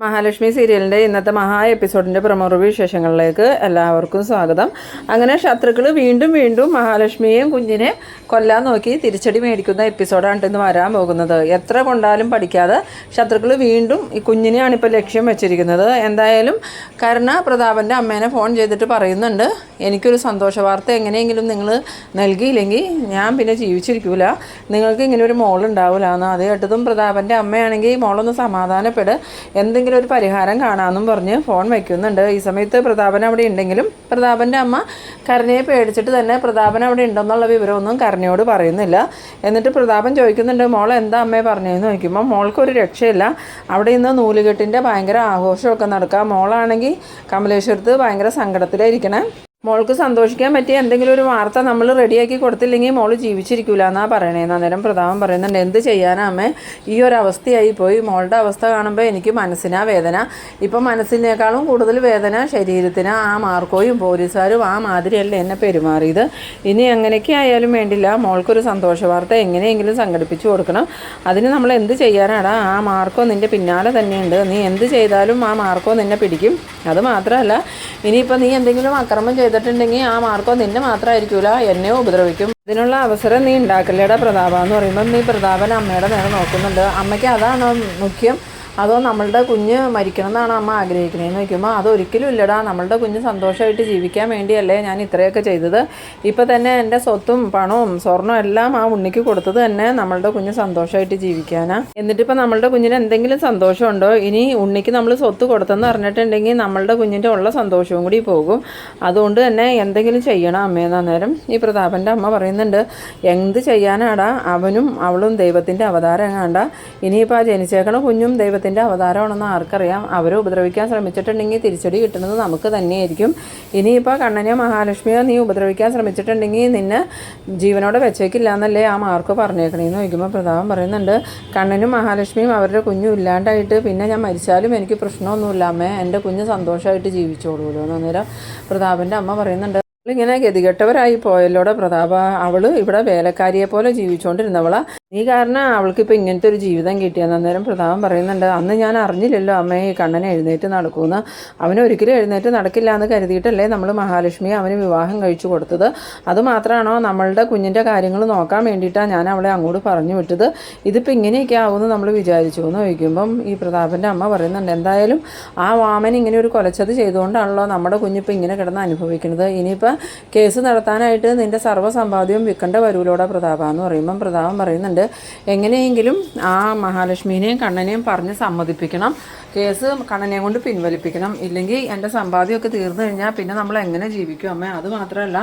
മഹാലക്ഷ്മി സീരിയലിൻ്റെ ഇന്നത്തെ മഹാ എപ്പിസോഡിൻ്റെ പ്രമോ റിവ്യൂ വിശേഷങ്ങളിലേക്ക് എല്ലാവർക്കും സ്വാഗതം. അങ്ങനെ ശത്രുക്കൾ വീണ്ടും വീണ്ടും മഹാലക്ഷ്മിയെയും കുഞ്ഞിനെ കൊല്ലാൻ നോക്കി തിരിച്ചടി മേടിക്കുന്ന എപ്പിസോഡാണ് ഇന്ന് വരാൻ പോകുന്നത്. എത്ര കൊണ്ടാലും പഠിക്കാതെ ശത്രുക്കൾ വീണ്ടും ഈ കുഞ്ഞിനെയാണ് ഇപ്പോൾ ലക്ഷ്യം വെച്ചിരിക്കുന്നത്. എന്തായാലും കരുണ പ്രതാപൻ്റെ അമ്മേനെ ഫോൺ ചെയ്തിട്ട് പറയുന്നുണ്ട്, എനിക്കൊരു സന്തോഷ വാർത്ത എങ്ങനെയെങ്കിലും നിങ്ങൾ നൽകിയില്ലെങ്കിൽ ഞാൻ പിന്നെ ജീവിച്ചിരിക്കൂല, നിങ്ങൾക്ക് ഇങ്ങനെ ഒരു മോളുണ്ടാവില്ല എന്ന്. അത് കേട്ടതും പ്രതാപൻ്റെ അമ്മയാണെങ്കിൽ മോളൊന്ന് സമാധാനപ്പെട്, എന്തെങ്കിലും ഒരു പരിഹാരം കാണാമെന്നും പറഞ്ഞ് ഫോൺ വയ്ക്കുന്നുണ്ട്. ഈ സമയത്ത് പ്രതാപൻ അവിടെ ഉണ്ടെങ്കിലും പ്രതാപൻ്റെ അമ്മ കരുണയെ പേടിച്ചിട്ട് തന്നെ പ്രതാപൻ അവിടെ ഉണ്ടെന്നുള്ള വിവരമൊന്നും കരുണയോട് പറയുന്നില്ല. എന്നിട്ട് പ്രതാപൻ ചോദിക്കുന്നുണ്ട്, മോൾ എന്താ അമ്മയെ പറഞ്ഞതെന്ന് ചോദിക്കുമ്പോൾ മോൾക്കൊരു രക്ഷയില്ല, അവിടെ ഇന്ന് നൂലുകെട്ടിൻ്റെ ഭയങ്കര ആഘോഷമൊക്കെ നടക്കുക, മോളാണെങ്കിൽ കമലേശ്വരത്ത് ഭയങ്കര സങ്കടത്തിലായിരിക്കണേ, മോൾക്ക് സന്തോഷിക്കാൻ പറ്റിയ എന്തെങ്കിലും ഒരു വാർത്ത നമ്മൾ റെഡിയാക്കി കൊടുത്തില്ലെങ്കിൽ മോൾ ജീവിച്ചിരിക്കില്ല എന്നാണ് പറയണേന്ന്. അന്നേരം പ്രതാപൻ പറയുന്നുണ്ട്, എന്ത് ചെയ്യാനാ അമ്മേ, ഈ ഒരു അവസ്ഥയായി പോയി, മോളുടെ അവസ്ഥ കാണുമ്പോൾ എനിക്ക് മനസ്സിനാ വേദന, ഇപ്പം മനസ്സിനേക്കാളും കൂടുതൽ വേദന ശരീരത്തിന്. ആ മാർക്കോയും പോലീസുകാരും ആ മാതിരിയല്ലേ എന്നെ പെരുമാറിയത്, ഇനി എങ്ങനെയൊക്കെ ആയാലും വേണ്ടില്ല, മോൾക്കൊരു സന്തോഷ വാർത്ത എങ്ങനെയെങ്കിലും സംഘടിപ്പിച്ചു കൊടുക്കണം, അതിന് നമ്മൾ എന്ത് ചെയ്യാനാടാ, ആ മാർക്കോ നിൻ്റെ പിന്നാലെ തന്നെയുണ്ട്, നീ എന്ത് ചെയ്താലും ആ മാർക്കോ നിന്നെ പിടിക്കും, അത് മാത്രമല്ല ഇനിയിപ്പോൾ നീ എന്തെങ്കിലും അക്രമം ചെയ്തിട്ടുണ്ടെങ്കിൽ ആ മാർക്കോ നിന്നെ മാത്രമായിരിക്കില്ല, എന്നെയോ ഉപദ്രവിക്കും, ഇതിനുള്ള അവസരം നീ ഉണ്ടാക്കില്ലേടാ പ്രതാപ എന്ന് പറയുമ്പം നീ പ്രതാപൻ അമ്മയുടെ നേരെ നോക്കുന്നുണ്ട്. അമ്മയ്ക്ക് അതാണോ മുഖ്യം, അതോ നമ്മളുടെ കുഞ്ഞ് മരിക്കണം എന്നാണ് അമ്മ ആഗ്രഹിക്കണേന്ന് ചോദിക്കുമ്പോൾ അതൊരിക്കലും ഇല്ലടാ, നമ്മളുടെ കുഞ്ഞ് സന്തോഷമായിട്ട് ജീവിക്കാൻ വേണ്ടിയല്ലേ ഞാൻ ഇത്രയൊക്കെ ചെയ്തത്, ഇപ്പം തന്നെ എൻ്റെ സ്വത്തും പണവും സ്വർണ്ണവും എല്ലാം ആ ഉണ്ണിക്ക് കൊടുത്തത് തന്നെ നമ്മളുടെ കുഞ്ഞ് സന്തോഷമായിട്ട് ജീവിക്കാനാ. എന്നിട്ടിപ്പോൾ നമ്മളുടെ കുഞ്ഞിന് എന്തെങ്കിലും സന്തോഷമുണ്ടോ, ഇനി ഉണ്ണിക്ക് നമ്മൾ സ്വത്ത് കൊടുത്തെന്ന് അറിഞ്ഞിട്ടുണ്ടെങ്കിൽ നമ്മളുടെ കുഞ്ഞിൻ്റെ ഉള്ള സന്തോഷവും കൂടി പോകും, അതുകൊണ്ട് തന്നെ എന്തെങ്കിലും ചെയ്യണം അമ്മയെന്ന്. അന്നേരം ഈ പ്രതാപൻ്റെ അമ്മ പറയുന്നുണ്ട്, എന്ത് ചെയ്യാനാടാ, അവനും അവളും ദൈവത്തിൻ്റെ അവതാരം കണ്ട, ഇനിയിപ്പോൾ ആ ജനിച്ചേക്കണ കുഞ്ഞും ദൈവത്തിൻ്റെ അവതാരമാണെന്ന് ആർക്കറിയാം, അവരെ ഉപദ്രവിക്കാൻ ശ്രമിച്ചിട്ടുണ്ടെങ്കിൽ തിരിച്ചടി കിട്ടുന്നത് നമുക്ക് തന്നെയായിരിക്കും, ഇനിയിപ്പോൾ കണ്ണനെയോ മഹാലക്ഷ്മിയോ നീ ഉപദ്രവിക്കാൻ ശ്രമിച്ചിട്ടുണ്ടെങ്കിൽ നിന്നെ ജീവനോടെ വെച്ചേക്കില്ല എന്നല്ലേ ആ മാർക്ക് പറഞ്ഞേക്കണേന്ന് ചോദിക്കുമ്പോൾ പ്രതാപൻ പറയുന്നുണ്ട്, കണ്ണനും മഹാലക്ഷ്മിയും അവരുടെ കുഞ്ഞും ഇല്ലാണ്ടായിട്ട് പിന്നെ ഞാൻ മരിച്ചാലും എനിക്ക് പ്രശ്നമൊന്നുമില്ല അമ്മേ, എൻ്റെ കുഞ്ഞ് സന്തോഷമായിട്ട് ജീവിച്ചോളൂല്ലോ എന്ന്. അന്നേരം പ്രതാപൻ്റെ അമ്മ പറയുന്നുണ്ട്, ഇങ്ങനെ ഗതികെട്ടവരായി പോയല്ലോടെ പ്രതാപ, അവൾ ഇവിടെ വേലക്കാരിയെ പോലെ ജീവിച്ചുകൊണ്ടിരുന്നവളാ, നീ കാരണം അവൾക്കിപ്പോൾ ഇങ്ങനത്തെ ഒരു ജീവിതം കിട്ടിയെന്ന്. അന്നേരം പ്രതാപൻ പറയുന്നുണ്ട്, അന്ന് ഞാൻ അറിഞ്ഞില്ലല്ലോ അമ്മേ ഈ കണ്ണനെ എഴുന്നേറ്റ് നടക്കുമെന്ന്, അവനൊരിക്കലും എഴുന്നേറ്റ് നടക്കില്ല എന്ന് കരുതിയിട്ടല്ലേ നമ്മൾ മഹാലക്ഷ്മിയെ അവന് വിവാഹം കഴിച്ചു കൊടുത്തത്, അതുമാത്രമാണോ നമ്മളുടെ കുഞ്ഞിൻ്റെ കാര്യങ്ങൾ നോക്കാൻ വേണ്ടിയിട്ടാണ് ഞാൻ അവളെ അങ്ങോട്ട് പറഞ്ഞു വിട്ടത്, ഇതിപ്പോൾ ഇങ്ങനെയൊക്കെ ആവുമെന്ന് നമ്മൾ വിചാരിച്ചു എന്ന് ചോദിക്കുമ്പം ഈ പ്രതാപൻ്റെ അമ്മ പറയുന്നുണ്ട്, എന്തായാലും ആ വാമൻ ഇങ്ങനെ ഒരു കൊലച്ചത് ചെയ്തുകൊണ്ടാണല്ലോ നമ്മുടെ കുഞ്ഞിപ്പോൾ ഇങ്ങനെ കിടന്ന് അനുഭവിക്കുന്നത്, ഇനിയിപ്പോൾ കേസ് നടത്താനായിട്ട് നിൻ്റെ സർവ്വസമ്പാദ്യവും വിൽക്കേണ്ട വരൂലോടെ പ്രതാപ എന്ന് പറയുമ്പം പ്രതാപൻ പറയുന്നുണ്ട്, എങ്ങനെയെങ്കിലും ആ മഹാലക്ഷ്മിനെയും കണ്ണനെയും പറഞ്ഞ് സമ്മതിപ്പിക്കണം, കേസ് കണ്ണനെയും കൊണ്ട് പിൻവലിപ്പിക്കണം, ഇല്ലെങ്കിൽ എൻ്റെ സമ്പാദ്യമൊക്കെ തീർന്നു കഴിഞ്ഞാൽ പിന്നെ നമ്മൾ എങ്ങനെ ജീവിക്കും അമ്മ. അത് മാത്രമല്ല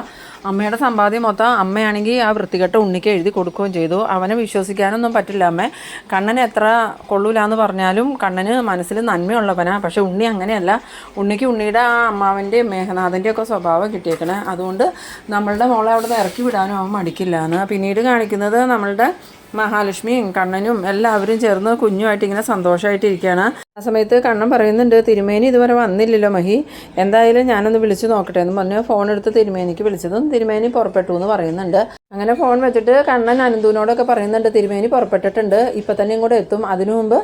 അമ്മയുടെ സമ്പാദ്യം മൊത്തം അമ്മയാണെങ്കിൽ ആ വൃത്തികെട്ട ഉണ്ണിക്ക് എഴുതി കൊടുക്കുകയും ചെയ്തു, അവനെ വിശ്വസിക്കാനൊന്നും പറ്റില്ല അമ്മേ, കണ്ണൻ എത്ര കൊള്ളൂലെന്ന് പറഞ്ഞാലും കണ്ണന് മനസ്സിൽ നന്മയുള്ളവനാ, പക്ഷെ ഉണ്ണി അങ്ങനെയല്ല, ഉണ്ണിക്ക് ഉണ്ണിയുടെ ആ അമ്മാവൻ്റെയും മേഘനാഥൻ്റെയും ഒക്കെ സ്വഭാവം കിട്ടിയേക്കണേ, അതുകൊണ്ട് നമ്മളുടെ മോളെ അവിടെ നിന്ന് ഇറക്കി വിടാനും അവൻ മടിക്കില്ല എന്ന്. പിന്നീട് കാണിക്കുന്നത് നമ്മളുടെ മഹാലക്ഷ്മിയും കണ്ണനും എല്ലാവരും ചേർന്ന് കുഞ്ഞുമായിട്ട് ഇങ്ങനെ സന്തോഷമായിട്ട് ഇരിക്കുകയാണ്. ആ സമയത്ത് കണ്ണൻ പറയുന്നുണ്ട്, തിരുമേനി ഇതുവരെ വന്നില്ലല്ലോ മഹി, എന്തായാലും ഞാനൊന്ന് വിളിച്ച് നോക്കട്ടെ എന്ന് പറഞ്ഞ് ഫോൺ എടുത്ത് തിരുമേനിക്ക് വിളിച്ചതും തിരുമേനി പുറപ്പെട്ടു എന്ന് പറയുന്നുണ്ട്. അങ്ങനെ ഫോൺ വെച്ചിട്ട് കണ്ണൻ അനന്തുവിനോടൊക്കെ പറയുന്നുണ്ട്, തിരുമേനി പുറപ്പെട്ടിട്ടുണ്ട്, ഇപ്പം തന്നെ ഇങ്ങോട്ട് എത്തും, അതിനു മുമ്പ്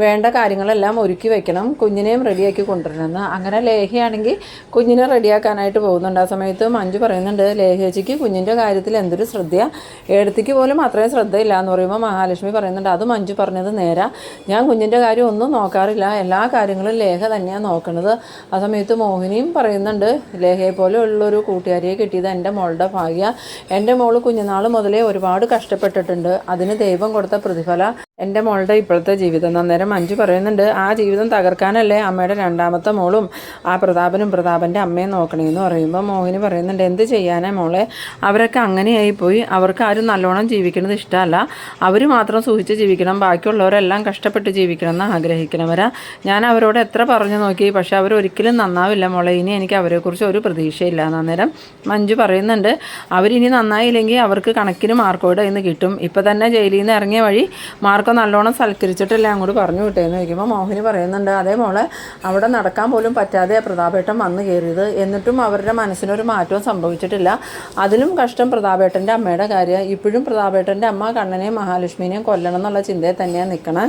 വേണ്ട കാര്യങ്ങളെല്ലാം ഒരുക്കി വെക്കണം, കുഞ്ഞിനെയും റെഡിയാക്കി കൊണ്ടുവരണമെന്ന്. അങ്ങനെ ലേഹയാണെങ്കിൽ കുഞ്ഞിനെ റെഡിയാക്കാനായിട്ട് പോകുന്നുണ്ട്. ആ സമയത്ത് മഞ്ജു പറയുന്നുണ്ട്, ലേഹേച്ചിക്ക് കുഞ്ഞിൻ്റെ കാര്യത്തിൽ എന്തൊരു ശ്രദ്ധയാണ്, ഏടത്തിക്ക് പോലും അത്രയും ശ്രദ്ധയില്ല എന്ന് പറയുമ്പോൾ മഹാലക്ഷ്മി പറയുന്നുണ്ട്, അത് മഞ്ജു പറഞ്ഞത് നേരാ, ഞാൻ കുഞ്ഞിൻ്റെ കാര്യം ഒന്നും നോക്കാറില്ല, എല്ലാ കാര്യങ്ങളും ലേഖ തന്നെയാണ് നോക്കുന്നത്. ആ സമയത്ത് മോഹിനിയും പറയുന്നുണ്ട്, ലേഖയെ പോലെ ഉള്ളൊരു കൂട്ടുകാരിയെ കിട്ടിയത് എൻ്റെ മോളുടെ ഭാഗ്യ, എൻ്റെ മോള് കുഞ്ഞുനാൾ മുതലേ ഒരുപാട് കഷ്ടപ്പെട്ടിട്ടുണ്ട്, അതിന് ദൈവം കൊടുത്ത പ്രതിഫല എൻ്റെ മോളുടെ ഇപ്പോഴത്തെ ജീവിതം. അന്നേരം മഞ്ജു പറയുന്നുണ്ട്, ആ ജീവിതം തകർക്കാനല്ലേ അമ്മയുടെ രണ്ടാമത്തെ മോളും ആ പ്രതാപനും പ്രതാപൻ്റെ അമ്മയും നോക്കണേന്ന് പറയുമ്പോൾ മോഹിനി പറയുന്നുണ്ട്, എന്ത് ചെയ്യാനേ മോളെ, അവരൊക്കെ അങ്ങനെയായിപ്പോയി, അവർക്ക് ആരും നല്ലോണം ജീവിക്കുന്നത് ഇഷ്ടമല്ല, അവർ മാത്രം സൂക്ഷിച്ച് ജീവിക്കണം, ബാക്കിയുള്ളവരെല്ലാം കഷ്ടപ്പെട്ട് ജീവിക്കണം എന്ന് ആഗ്രഹിക്കണവരാ, ഞാൻ അവരോട് എത്ര പറഞ്ഞു നോക്കി, പക്ഷെ അവരൊരിക്കലും നന്നാവില്ല മോളെ, ഇനി എനിക്ക് അവരെക്കുറിച്ച് ഒരു പ്രതീക്ഷയില്ല. അന്നേരം മഞ്ജു പറയുന്നുണ്ട്, അവരിനി നന്നായില്ലെങ്കിൽ അവർക്ക് കണക്കിന് മാർക്കോടെ ഇന്ന് കിട്ടും, ഇപ്പം തന്നെ ജയിലിൽ നിന്ന് ഇറങ്ങിയ വഴി മാർക്ക് നല്ലോണം സൽക്കരിച്ചിട്ടല്ലേ അങ്ങോട്ട് പറഞ്ഞു വിട്ടേന്ന് ചോദിക്കുമ്പോൾ മോഹിനി പറയുന്നുണ്ട്, അതേ മോളെ, അവിടെ നടക്കാൻ പോലും പറ്റാതെ പ്രതാപേട്ടൻ വന്നു കയറിയത്, എന്നിട്ടും അവരുടെ മനസ്സിനൊരു മാറ്റവും സംഭവിച്ചിട്ടില്ല, അതിലും കഷ്ടം പ്രതാപേട്ടൻ്റെ അമ്മയുടെ കാര്യം, ഇപ്പോഴും പ്രതാപേട്ടൻ്റെ അമ്മ കണ്ണനെയും മഹാലക്ഷ്മിനെയും കൊല്ലണം എന്നുള്ള ചിന്തയിൽ തന്നെയാണ് നിൽക്കണേ.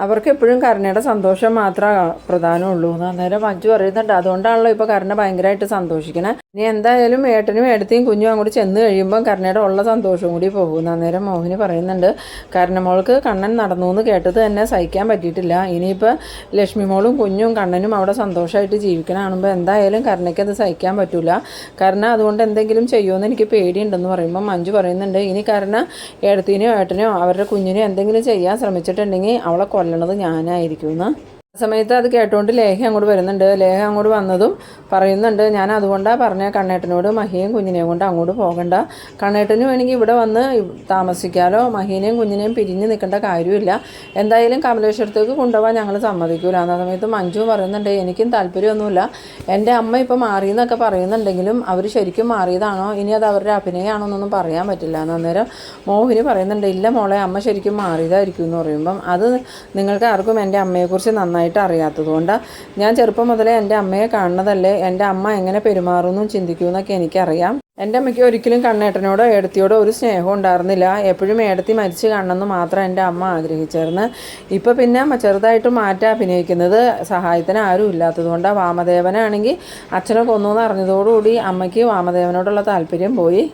അവർക്ക് എപ്പോഴും കരുണയുടെ സന്തോഷം മാത്രമേ പ്രധാനമുള്ളൂ എന്ന് അന്നേരം മഞ്ജു പറയുന്നുണ്ട്. അതുകൊണ്ടാണല്ലോ ഇപ്പോൾ കരുണ ഭയങ്കരമായിട്ട് സന്തോഷിക്കണേ. ഇനി എന്തായാലും ഏട്ടനും ഏടത്തെയും കുഞ്ഞും അങ്ങോട്ട് ചെന്ന് കഴിയുമ്പോൾ കരുണയുടെ ഉള്ള സന്തോഷവും കൂടി പോകും. അന്നേരം മോഹിനി പറയുന്നുണ്ട്, കരുണമോൾക്ക് കണ്ണൻ നടന്നു എന്ന് കേട്ടത് തന്നെ സഹിക്കാൻ പറ്റിയിട്ടില്ല. ഇനിയിപ്പോൾ ലക്ഷ്മി മോളും കുഞ്ഞും കണ്ണനും അവിടെ സന്തോഷമായിട്ട് ജീവിക്കണ കാണുമ്പോൾ എന്തായാലും കരുണയ്ക്ക് അത് സഹിക്കാൻ പറ്റില്ല. കരുണ അതുകൊണ്ട് എന്തെങ്കിലും ചെയ്യുമെന്ന് എനിക്ക് പേടിയുണ്ടെന്ന് പറയുമ്പോൾ മഞ്ജു പറയുന്നുണ്ട്, ഇനി കരുണ ഏടത്തിനെയോ ഏട്ടനെയോ അവരുടെ കുഞ്ഞിനെയോ എന്തെങ്കിലും ചെയ്യാൻ ശ്രമിച്ചിട്ടുണ്ടെങ്കിൽ അവളെ കൊല്ലണത് ഞാനായിരിക്കുമെന്ന്. ആ സമയത്ത് അത് കേട്ടുകൊണ്ട് ലേഖ അങ്ങോട്ട് വരുന്നുണ്ട്. ലേഖ അങ്ങോട്ട് വന്നതും പറയുന്നുണ്ട്, ഞാൻ അതുകൊണ്ടാണ് പറഞ്ഞ കണ്ണേട്ടനോട് മഹിയും കുഞ്ഞിനെയും കൊണ്ട് അങ്ങോട്ട് പോകണ്ട. കണ്ണേട്ടന് വേണമെങ്കിൽ ഇവിടെ വന്ന് താമസിക്കാലോ, മഹീനെയും കുഞ്ഞിനെയും പിരിഞ്ഞ് നിൽക്കേണ്ട കാര്യമില്ല. എന്തായാലും കമലേശ്വരത്തേക്ക് കൊണ്ടുപോകാൻ ഞങ്ങൾ സമ്മതിക്കൂല. ആ സമയത്ത് മഞ്ജു പറയുന്നുണ്ട്, എനിക്കും താല്പര്യമൊന്നുമില്ല. എൻ്റെ അമ്മ ഇപ്പോൾ മാറിയെന്നൊക്കെ പറയുന്നുണ്ടെങ്കിലും അവർ ശരിക്കും മാറിയതാണോ ഇനി അത് അവരുടെ അഭിനയമാണോ എന്നൊന്നും പറയാൻ പറ്റില്ല. അന്നേരം മോഹിനി പറയുന്നുണ്ട്, ഇല്ല മോളെ, അമ്മ ശരിക്കും മാറിയതായിരിക്കും എന്ന് പറയുമ്പം അത് നിങ്ങൾക്ക് ആർക്കും എൻ്റെ അമ്മയെക്കുറിച്ച് നന്നായിട്ട് അറിയാത്തതുകൊണ്ടാണ്. ഞാൻ ചെറുപ്പം മുതലേ എൻ്റെ അമ്മയെ കാണുന്നതല്ലേ, എൻ്റെ അമ്മ എങ്ങനെ പെരുമാറുമെന്നും ചിന്തിക്കുമെന്നൊക്കെ എനിക്കറിയാം. എൻ്റെ അമ്മയ്ക്ക് ഒരിക്കലും കണ്ണേട്ടനോടോ ഏടത്തിയോടോ ഒരു സ്നേഹം ഉണ്ടായിരുന്നില്ല. എപ്പോഴും ഏടത്തി മരിച്ച് കാണണമെന്ന് മാത്രം എൻ്റെ അമ്മ ആഗ്രഹിച്ചായിരുന്നു. ഇപ്പോൾ പിന്നെ ചെറുതായിട്ട് മാറ്റം അഭിനയിക്കുന്നത് സഹായത്തിന് ആരും ഇല്ലാത്തതുകൊണ്ടാണ്. വാമദേവനാണെങ്കിൽ അച്ഛനെ കൊന്നു എന്ന് അറിഞ്ഞതോടുകൂടി അമ്മയ്ക്ക് വാമദേവനോടുള്ള താല്പര്യം പോയി.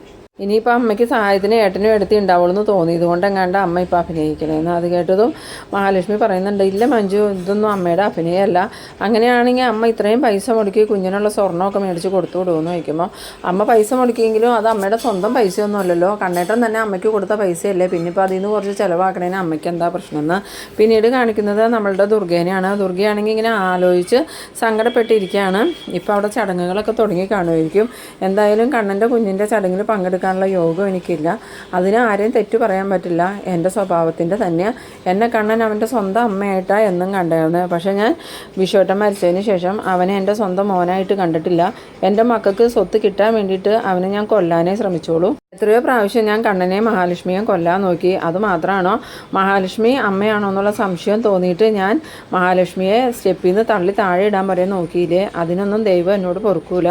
ഇനിയിപ്പോൾ അമ്മയ്ക്ക് സഹായത്തിന് ഏട്ടനും എടുത്തി ഉണ്ടാവുള്ളൂ തോന്നിയത് കൊണ്ടെങ്ങാണ്ട് അമ്മ ഇപ്പോൾ അഭിനയിക്കണേന്ന്. അത് കേട്ടതും മഹാലക്ഷ്മി പറയുന്നുണ്ട്, ഇല്ല മഞ്ജു, ഇതൊന്നും അമ്മയുടെ അഭിനയമല്ല. അങ്ങനെയാണെങ്കിൽ അമ്മ ഇത്രയും പൈസ മുടക്കി കുഞ്ഞിനുള്ള സ്വർണ്ണമൊക്കെ മേടിച്ച് കൊടുത്തു വിടുമെന്ന് ചോദിക്കുമ്പോൾ, അമ്മ പൈസ മുടക്കിയെങ്കിലും അത് അമ്മയുടെ സ്വന്തം പൈസയൊന്നും അല്ലല്ലോ, കണ്ണേട്ടൻ തന്നെ അമ്മയ്ക്ക് കൊടുത്ത പൈസയല്ലേ, പിന്നെ ഇപ്പോൾ അതിൽ നിന്ന് കുറച്ച് ചിലവാക്കണേന് അമ്മയ്ക്ക് എന്താ പ്രശ്നമെന്ന്. പിന്നീട് കാണിക്കുന്നത് നമ്മളുടെ ദുർഗേനെയാണ്. ദുർഗയാണെങ്കിൽ ഇങ്ങനെ ആലോചിച്ച് സങ്കടപ്പെട്ടിരിക്കുകയാണ്. ഇപ്പോൾ അവിടെ ചടങ്ങുകളൊക്കെ തുടങ്ങി കാണുമായിരിക്കും. എന്തായാലും കണ്ണൻ്റെ കുഞ്ഞിൻ്റെ ചടങ്ങിൽ പങ്കെടുക്കാൻ യോഗം എനിക്കില്ല. അതിന് ആരെയും തെറ്റു പറയാൻ പറ്റില്ല. എൻ്റെ സ്വഭാവത്തിൻ്റെ തന്നെ എന്നെ കണ്ണൻ അവൻ്റെ സ്വന്തം അമ്മയായിട്ടാണ് എന്നും കണ്ടായിരുന്നു. പക്ഷേ ഞാൻ വിശ്വട്ടൻ മരിച്ചതിന് ശേഷം അവനെ എൻ്റെ സ്വന്തം മോനായിട്ട് കണ്ടിട്ടില്ല. എൻ്റെ മക്കൾക്ക് സ്വത്ത് കിട്ടാൻ വേണ്ടിയിട്ട് അവനെ ഞാൻ കൊല്ലാനേ ശ്രമിച്ചോളൂ. എത്രയോ പ്രാവശ്യം ഞാൻ കണ്ണനെയും മഹാലക്ഷ്മിയെയും കൊല്ലാൻ നോക്കി. അതുമാത്രമാണോ, മഹാലക്ഷ്മി അമ്മയാണോ എന്നുള്ള സംശയം തോന്നിയിട്ട് ഞാൻ മഹാലക്ഷ്മിയെ സ്റ്റെപ്പിൽ നിന്ന് തള്ളി താഴെ ഇടാൻ വരെ നോക്കിയില്ലേ, അതിനൊന്നും ദൈവം എന്നോട് പൊറുക്കൂല.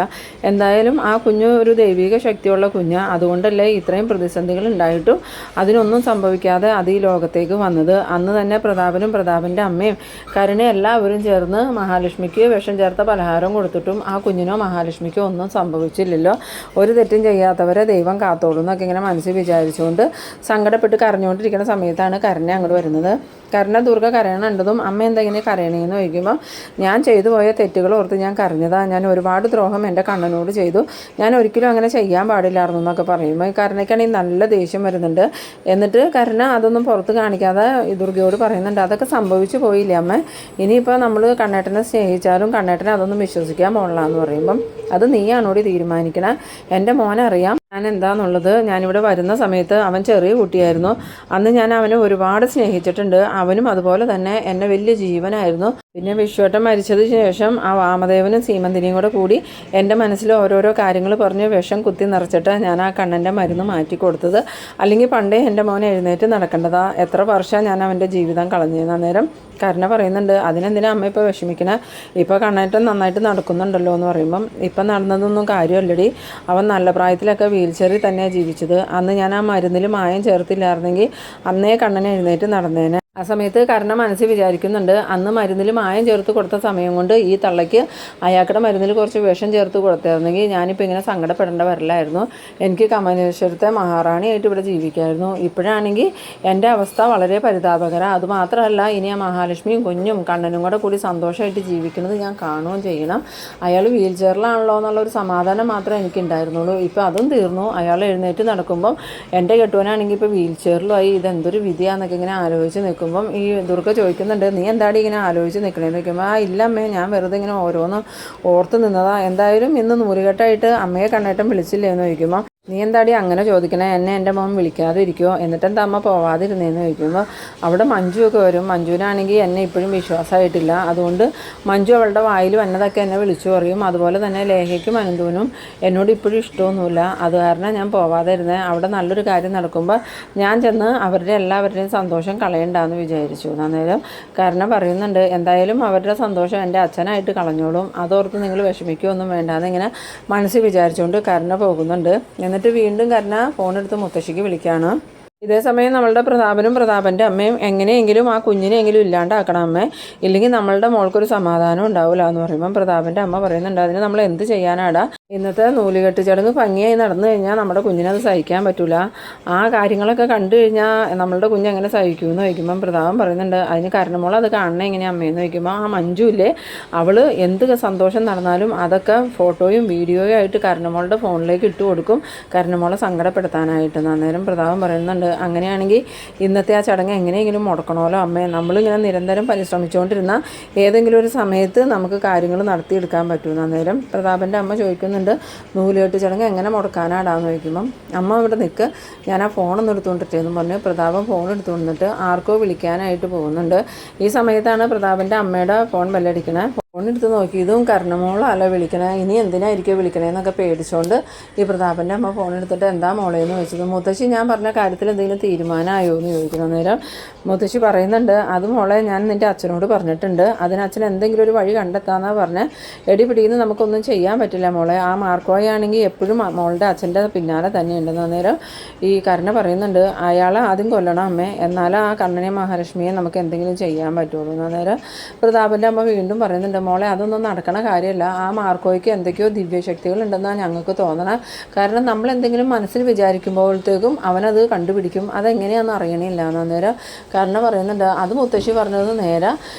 എന്തായാലും ആ കുഞ്ഞ് ഒരു ദൈവിക ശക്തിയുള്ള കുഞ്ഞ്, അതുകൊണ്ടല്ലേ ഇത്രയും പ്രതിസന്ധികൾ ഉണ്ടായിട്ടും അതിനൊന്നും സംഭവിക്കാതെ അത് ഈ ലോകത്തേക്ക് വന്നത്. അന്ന് തന്നെ പ്രതാപൻ്റെ അമ്മയും കരുണ എല്ലാവരും ചേർന്ന് മഹാലക്ഷ്മിക്ക് വിഷം ചേർത്ത പലഹാരം കൊടുത്തിട്ടും ആ കുഞ്ഞിനോ മഹാലക്ഷ്മിക്കോ ഒന്നും സംഭവിച്ചില്ലല്ലോ. ഒരു തെറ്റും ചെയ്യാത്തവരെ ദൈവം കാത്തോളൂ എന്നൊക്കെ ഇങ്ങനെ മനസ്സിൽ വിചാരിച്ചുകൊണ്ട് സങ്കടപ്പെട്ട് കരഞ്ഞുകൊണ്ടിരിക്കുന്ന സമയത്താണ് കരുണ അങ്ങോട്ട് വരുന്നത്. കരുണ ദുർഗ കരയണുണ്ടതും അമ്മ എന്തെങ്കിലും കരയണേന്ന് ചോദിക്കുമ്പോൾ, ഞാൻ ചെയ്തു പോയ തെറ്റുകൾ ഓർത്ത് ഞാൻ കരഞ്ഞതാണ്. ഞാൻ ഒരുപാട് ദ്രോഹം എൻ്റെ കണ്ണനോട് ചെയ്തു. ഞാൻ ഒരിക്കലും അങ്ങനെ ചെയ്യാൻ പാടില്ലായിരുന്നു എന്നൊക്കെ പറയുമ്പോൾ കരുണയ്ക്കാണെങ്കിൽ നല്ല ദേഷ്യം വരുന്നുണ്ട്. എന്നിട്ട് കരുണ അതൊന്നും പുറത്ത് കാണിക്കാതെ ദുർഗയോട് പറയുന്നുണ്ട്, അതൊക്കെ സംഭവിച്ചു പോയില്ലേ അമ്മ, ഇനിയിപ്പോൾ നമ്മൾ കണ്ണേട്ടനെ സ്നേഹിച്ചാലും കണ്ണേട്ടനെ അതൊന്നും വിശ്വസിക്കാൻ പോകണില്ല എന്ന് പറയുമ്പം, അത് നീയാണോടി തീരുമാനിക്കണം. എൻ്റെ മോനറിയാം ഞാൻ എന്താണെന്നുള്ളത്. ഞാനിവിടെ വരുന്ന സമയത്ത് അവൻ ചെറിയ കുട്ടിയായിരുന്നു. അന്ന് ഞാൻ അവനെ ഒരുപാട് സ്നേഹിച്ചിട്ടുണ്ട്. അവനും അതുപോലെ തന്നെ എന്നെ വലിയ ജീവനായിരുന്നു. പിന്നെ വിശ്വട്ടൻ മരിച്ചതിന് ശേഷം ആ വാമദേവനും സീമന്തിനിയും കൂടി എൻ്റെ മനസ്സിൽ ഓരോരോ കാര്യങ്ങൾ പറഞ്ഞ് വിഷം കുത്തി നിറച്ചിട്ട് ഞാൻ ആ കണ്ണൻ്റെ മരുന്ന് മാറ്റി കൊടുത്തത്. അല്ലെങ്കിൽ പണ്ടേ എൻ്റെ മോൻ എഴുന്നേറ്റ് നടക്കേണ്ടതാ. എത്ര വർഷം ഞാൻ അവൻ്റെ ജീവിതം കളഞ്ഞിരുന്ന. അന്നേരം കരുണ പറയുന്നുണ്ട്, അതിനെന്തിനാ അമ്മ ഇപ്പോൾ വിഷമിക്കണേ, ഇപ്പോൾ കണ്ണേട്ടൻ നന്നായിട്ട് നടക്കുന്നുണ്ടല്ലോ എന്ന് പറയുമ്പം, ഇപ്പം നടന്നതൊന്നും കാര്യമല്ലടി, അവൻ നല്ല പ്രായത്തിലൊക്കെ വീൽ ചെയറിൽ തന്നെയാണ് ജീവിച്ചത്. അന്ന് ഞാൻ ആ മരുന്നിൽ മായം ചേർത്തില്ലായിരുന്നെങ്കിൽ അന്നേ കണ്ണനെ എഴുന്നേറ്റ് നടന്നേനെ. ആ സമയത്ത് കരുണ മനസ്സിൽ വിചാരിക്കുന്നുണ്ട്, അന്ന് മരുന്നിൽ മായം ചേർത്ത് കൊടുത്ത സമയം കൊണ്ട് ഈ തള്ളയ്ക്ക് അയാളുടെ മരുന്നിൽ കുറച്ച് വിഷം ചേർത്ത് കൊടുത്തായിരുന്നെങ്കിൽ ഞാനിപ്പോൾ ഇങ്ങനെ സങ്കടപ്പെടേണ്ട വരില്ലായിരുന്നു. എനിക്ക് കമലേശ്വരത്തെ മഹാറാണിയായിട്ട് ഇവിടെ ജീവിക്കായിരുന്നു. ഇപ്പോഴാണെങ്കിൽ എൻ്റെ അവസ്ഥ വളരെ പരിതാപകരമാണ്. അതുമാത്രമല്ല, ഇനി ആ മഹാലക്ഷ്മിയും കുഞ്ഞും കണ്ണനും കൂടി സന്തോഷമായിട്ട് ജീവിക്കുന്നത് ഞാൻ കാണുകയും ചെയ്യണം. അയാൾ വീൽ ചെയറിലാണല്ലോ എന്നുള്ളൊരു സമാധാനം മാത്രമേ എനിക്കുണ്ടായിരുന്നുള്ളൂ. ഇപ്പോൾ അതും തീർന്നു. അയാൾ എഴുന്നേറ്റ് നടക്കുമ്പം എൻ്റെ കെട്ടുവാനാണെങ്കിൽ ഇപ്പോൾ വീൽ ചെയറിലുമായി. ഇതെന്തൊരു വിധിയാണെന്നൊക്കെ ഇങ്ങനെ ആലോചിച്ച് നിൽക്കും. ഈ ദുർഗ ചോദിക്കുന്നുണ്ട്, നീ എന്താടി ഇങ്ങനെ ആലോചിച്ച് നിൽക്കണേന്ന് ചോദിക്കുമ്പോൾ, ആ ഇല്ലമ്മേ, ഞാൻ വെറുതെ ഇങ്ങനെ ഓരോന്ന് ഓർത്ത് നിന്നതാ. എന്തായാലും ഇന്ന് നൂലുകെട്ടായിട്ട് അമ്മയെ കണ്ണേട്ടൻ വിളിച്ചില്ലേ എന്ന് ചോദിക്കുമ്പോൾ, നീ എന്താടി അങ്ങനെ ചോദിക്കണേ, എന്നെ എൻ്റെ മോൻ വിളിക്കാതെ ഇരിക്കുമോ, എന്നിട്ടെന്താ അമ്മ പോവാതിരുന്നേന്ന് ചോദിക്കുമ്പോൾ അവിടെ മഞ്ജുവൊക്കെ വരും. മഞ്ജുവിനാണെങ്കിൽ എന്നെ ഇപ്പോഴും വിശ്വാസമായിട്ടില്ല. അതുകൊണ്ട് മഞ്ജു അവളുടെ വായിൽ വന്നതൊക്കെ എന്നെ വിളിച്ചു പറയും. അതുപോലെ തന്നെ ലേഖയ്ക്കും അനന്തുവിനും എന്നോട് ഇപ്പോഴും ഇഷ്ടമൊന്നുമില്ല. അത് കാരണം ഞാൻ പോവാതെ ഇരുന്നേ. അവിടെ നല്ലൊരു കാര്യം നടക്കുമ്പോൾ ഞാൻ ചെന്ന് അവരുടെ എല്ലാവരുടെയും സന്തോഷം കളയണ്ടെന്ന് വിചാരിച്ചു. അന്നേരം കാരണം പറയുന്നുണ്ട്, എന്തായാലും അവരുടെ സന്തോഷം എൻ്റെ അച്ഛനായിട്ട് കളഞ്ഞോളും, അതോർത്ത് നിങ്ങൾ വിഷമിക്കുകയൊന്നും വേണ്ടാന്ന് ഇങ്ങനെ മനസ്സിൽ വിചാരിച്ചുകൊണ്ട് കരുണ പോകുന്നുണ്ട്. എന്നിട്ട് വീണ്ടും കരുണ ഫോണെടുത്ത് മുത്തശ്ശിക്ക് വിളിക്കുകയാണ്. ഇതേ സമയം നമ്മളുടെ പ്രതാപൻ്റെ അമ്മയും എങ്ങനെയെങ്കിലും ആ കുഞ്ഞിനെയെങ്കിലും ഇല്ലാണ്ടാക്കണം അമ്മേ, ഇല്ലെങ്കിൽ നമ്മളുടെ മോൾക്കൊരു സമാധാനം ഉണ്ടാവില്ല എന്ന് പറയുമ്പം പ്രതാപൻ്റെ അമ്മ പറയുന്നുണ്ട്, അതിന് നമ്മൾ എന്ത് ചെയ്യാനാടാ, ഇന്നത്തെ നൂലുകെട്ട് ചടങ്ങ് ഭംഗിയായി നടന്നു കഴിഞ്ഞാൽ നമ്മുടെ കുഞ്ഞിനത് സഹിക്കാൻ പറ്റില്ല, ആ കാര്യങ്ങളൊക്കെ കണ്ടു കഴിഞ്ഞാൽ നമ്മളുടെ കുഞ്ഞ് എങ്ങനെ സഹിക്കുമെന്ന് ചോദിക്കുമ്പം പ്രതാപൻ പറയുന്നുണ്ട്, അതിന് കരണമോൾ അത് കാണണേ എങ്ങനെയാണ് അമ്മയെന്ന് ചോദിക്കുമ്പോൾ ആ മഞ്ജു ഇല്ലേ, അവൾ എന്ത് സന്തോഷം നടന്നാലും അതൊക്കെ ഫോട്ടോയും വീഡിയോയും ആയിട്ട് കരണമോളുടെ ഫോണിലേക്ക് ഇട്ട് കൊടുക്കും, കരണമോളെ സങ്കടപ്പെടുത്താനായിട്ട്. അന്നേരം പ്രതാപൻ പറയുന്നുണ്ട്, അങ്ങനെയാണെങ്കിൽ ഇന്നത്തെ ആ ചടങ്ങ് എങ്ങനെയെങ്കിലും മുടക്കണമല്ലോ അമ്മേ, നമ്മളിങ്ങനെ നിരന്തരം പരിശ്രമിച്ചുകൊണ്ടിരുന്ന ഏതെങ്കിലും ഒരു സമയത്ത് നമുക്ക് കാര്യങ്ങൾ നടത്തിയെടുക്കാൻ പറ്റുമെന്ന്. അന്നേരം പ്രതാപൻ്റെ അമ്മ ചോദിക്കുന്നുണ്ട്, നൂലുകെട്ട് ചടങ്ങ് എങ്ങനെ മുടക്കാനാടാന്ന് ചോദിക്കുമ്പം അമ്മ ഇവിടെ നിൽക്ക്, ഞാൻ ആ ഫോണൊന്നും എടുത്തുകൊണ്ടിട്ടേന്ന് പറഞ്ഞ് പ്രതാപൻ ഫോൺ എടുത്തുകൊണ്ടിട്ട് ആർക്കോ വിളിക്കാനായിട്ട് പോകുന്നുണ്ട്. ഈ സമയത്താണ് പ്രതാപൻ്റെ അമ്മയുടെ ഫോൺ ബെല്ലടിക്കണേ. ഫോണെടുത്ത് നോക്കി, ഇതും കർണമോളല്ല വിളിക്കണേ, ഇനി എന്തിനായിരിക്കും വിളിക്കണേന്നൊക്കെ പേടിച്ചുകൊണ്ട് ഈ പ്രതാപൻ്റെ അമ്മ ഫോണെടുത്തിട്ട് എന്താ മോളേന്ന് ചോദിച്ചത്. മുത്തശ്ശി ഞാൻ പറഞ്ഞ കാര്യത്തിൽ എന്തെങ്കിലും തീരുമാനമായോ എന്ന് ചോദിക്കുന്ന നേരം മുത്തശ്ശി പറയുന്നുണ്ട്, അത് മോളെ ഞാൻ നിൻ്റെ അച്ഛനോട് പറഞ്ഞിട്ടുണ്ട്, അതിന് അച്ഛൻ എന്തെങ്കിലും ഒരു വഴി കണ്ടെത്താന്നാ പറഞ്ഞ്, എടി പിടിന്ന് നമുക്കൊന്നും ചെയ്യാൻ പറ്റില്ല മോളെ, ആ മാർക്കോയാണെങ്കിൽ എപ്പോഴും മോളുടെ അച്ഛൻ്റെ പിന്നാലെ തന്നെ ഉണ്ടെന്ന്. അന്നേരം ഈ കരുണ പറയുന്നുണ്ട്, അയാളെ ആദ്യം കൊല്ലണം അമ്മേ, എന്നാലും ആ കണ്ണനെ മഹാലക്ഷ്മിയെ നമുക്ക് എന്തെങ്കിലും ചെയ്യാൻ പറ്റുള്ളൂ. അന്നേരം പ്രതാപൻ്റെ അമ്മ വീണ്ടും പറയുന്നുണ്ട്, മോളെ അതൊന്നും നടക്കണ കാര്യമല്ല, ആ മാർക്കോയ്ക്ക് എന്തൊക്കെയോ ദിവ്യശക്തികൾ ഉണ്ടെന്നാണ് ഞങ്ങൾക്ക് തോന്നണം, കാരണം നമ്മൾ എന്തെങ്കിലും മനസ്സിൽ വിചാരിക്കുമ്പോഴത്തേക്കും അവനത് കണ്ടുപിടിക്കും, അതെങ്ങനെയാണെന്ന് അറിയണില്ല. അന്നേരം കാരണം പറയുന്നുണ്ട്, അത് മുത്തശ്ശി പറഞ്ഞത് നേരെ,